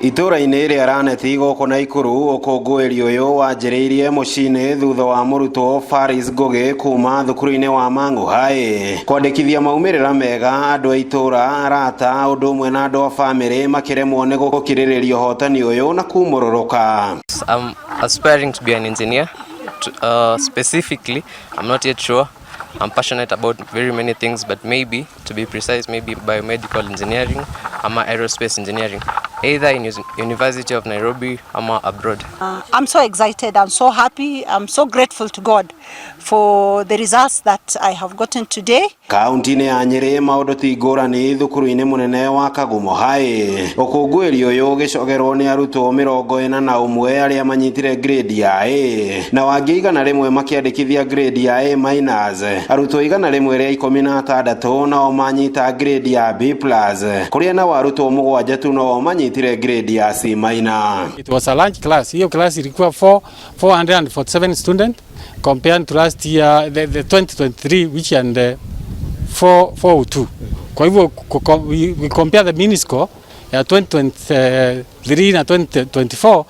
Itura-inĩ rĩa Raneti gũkũ Naikuru ũkũngũĩri ũyũ wanjĩrĩirie mũciĩ-inĩ thutha wa mũrutwo Faris Ngugi kuma thukuru-inĩ wa Mang'u High kwandĩkithia maumĩrĩra mega andũ a itũra, arata, ũndũ ũmwe na andũ a bamĩrĩ makĩremwo nĩ gũkirĩrĩria ũhotani ũyũ na kumũrũrũka. I'm aspiring to be an engineer. Specifically, I'm not yet sure. I'm passionate about very many things, but maybe, to be precise, maybe biomedical engineering or aerospace engineering, either in University of Nairobi or abroad. I'm so excited, I'm so happy, I'm so grateful to God for the results that I have gotten today. Kaunti-inĩ ya Nyeri maũndũ ti ngũrani thukuru-inĩ mũnene wa Kagumo High. Ũkũngũĩri ũyũ ũgĩcogerwo nĩ arutwo 41 arĩa manyitire grade ya A na wangĩ 100 makĩandĩkithia grade ya A-. Arutwo 116 nao manyita grade ya B+, kũrĩa na arutwo 7 tu nao manyitire grade ya C-. It was a large class. Hiyo class ilikuwa 447 students compared to last year the 2023 which and 402. Kwa hivyo we compare the mini score ya 2023 na 2024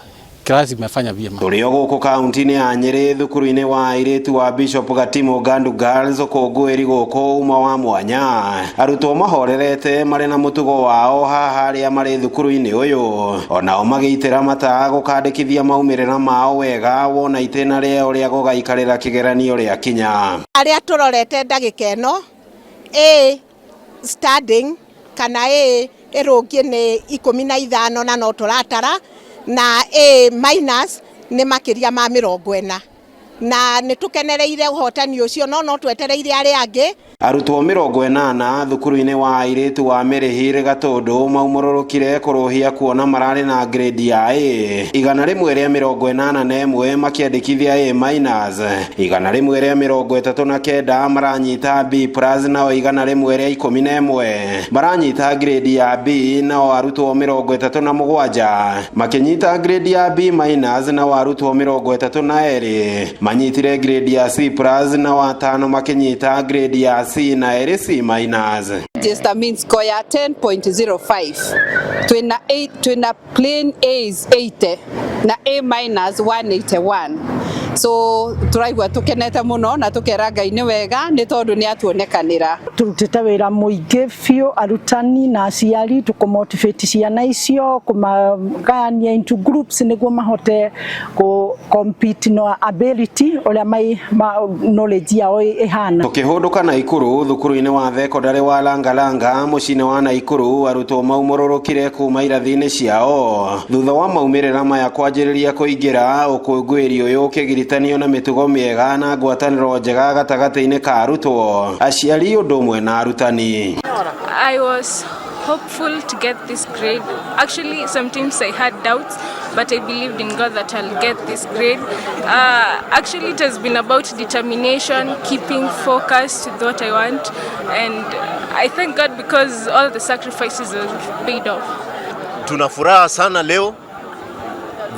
class imefanya vyema. Tũrĩ gũkũ kaunti-inĩ ya Nyeri thukuru-inĩ wa airĩtu wa Bishop Gatimo Gandu Girls ũkũngũĩri gũkũ uma wa mwanya. Arutwo mahorerete marĩ na mũtugo wao haha arĩa marĩ thukuru-inĩ ũyũ, onao magĩitĩra mata gũkandĩkithia maumĩrĩra mao wega wona itĩna rĩao rĩa gũgaikarĩra kĩgeranio rĩa kinya. Arĩa tũrorete ndagĩka ĩno A standing kana A ĩrũngiĩ nĩ 15 na no tũratara na A- nĩ makĩria ma 40 na nĩ tũkenereire ũhotani ũcio no twetereire arĩa angĩ. Arutwo 80 thukuru-inĩ wa airĩtu wa Mĩrĩhĩ Gatũndũ maumũrũrũkire kũrũhia kuona mararĩ na grade ya A. 181 makĩandĩkithia A-, 139 maranyita B+, nao 111 maranyita grade ya B, nao arutwo 37 makĩnyita grade ya B-, nao arutwo 32 manyitire grade ya C+, nao 5 makĩnyita grade ya C na C-. Register means score ya 10.05. Twina plain A's 80 na A- 181. So turaigua tukenete muno na tukera Ngai wega ni tondu ni atuonekanira. Turutite wira muingi biu arutani na aciari tukumotivate ciana icio kumagania into groups niguo mahote ku compete no ability oria mai knowledge yao ihana. Tukihunduka Naikuru thukuru-inĩ wa thekondarĩ wa Langalanga mũciĩ-inĩ wa Naikuru arutwo maumũrũrũkire kuma irathi-inĩ ciao thutha wa maumĩrĩra maya kwanjĩrĩria kũingĩra ũkũngũĩri ũyũ ũkĩgiritanio na mĩtugo mĩega na ngwatanĩro njega gatagatĩ-inĩ ka arutwo, aciari ũndũ ũmwe na arutani. I was hopeful to get this grade. Actually, sometimes I had doubts, but I believed in God that I'll get this grade. Actually, it has been about determination, keeping focused with what I want, and I thank God because all the sacrifices have paid off. Tuna furaha sana leo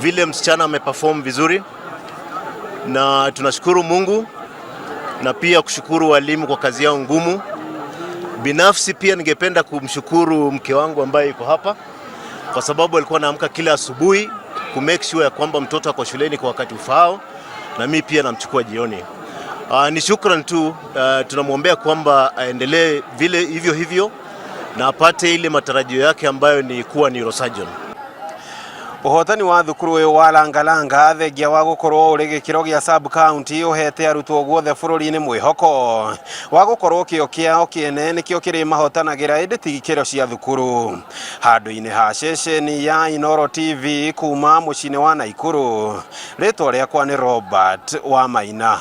vile msichana ameperform vizuri, na tunashukuru Mungu na pia kushukuru walimu kwa kazi yao ngumu. Binafsi pia ningependa kumshukuru mke wangu ambaye yuko hapa kwa sababu alikuwa anaamka kila asubuhi ku make sure ya kwamba mtoto ako shuleni kwa wakati ufaao, na mimi pia namchukua jioni. Ni shukrani tu, tunamwombea kwamba aendelee vile hivyo na apate ile matarajio yake ambayo ni kuwa neurosurgeon. Ũhotani wa thukuru ũyũ wa Langalanga thengia wa gũkorwo ũrĩ gĩkĩro gĩa sub county ũhete arutwo guothe bũrũri-inĩ mwĩhoko wa gũkorwo kĩo kĩao kĩene nĩkĩo kĩrĩ mahotanagĩra ĩndĩ ti ikĩro cia thukuru. Handũ-inĩ ha ceceni ya Inooro TV kuma mũciĩ-inĩ wa Naikuru, rĩtwa rĩakwa nĩ Robert Wamaina.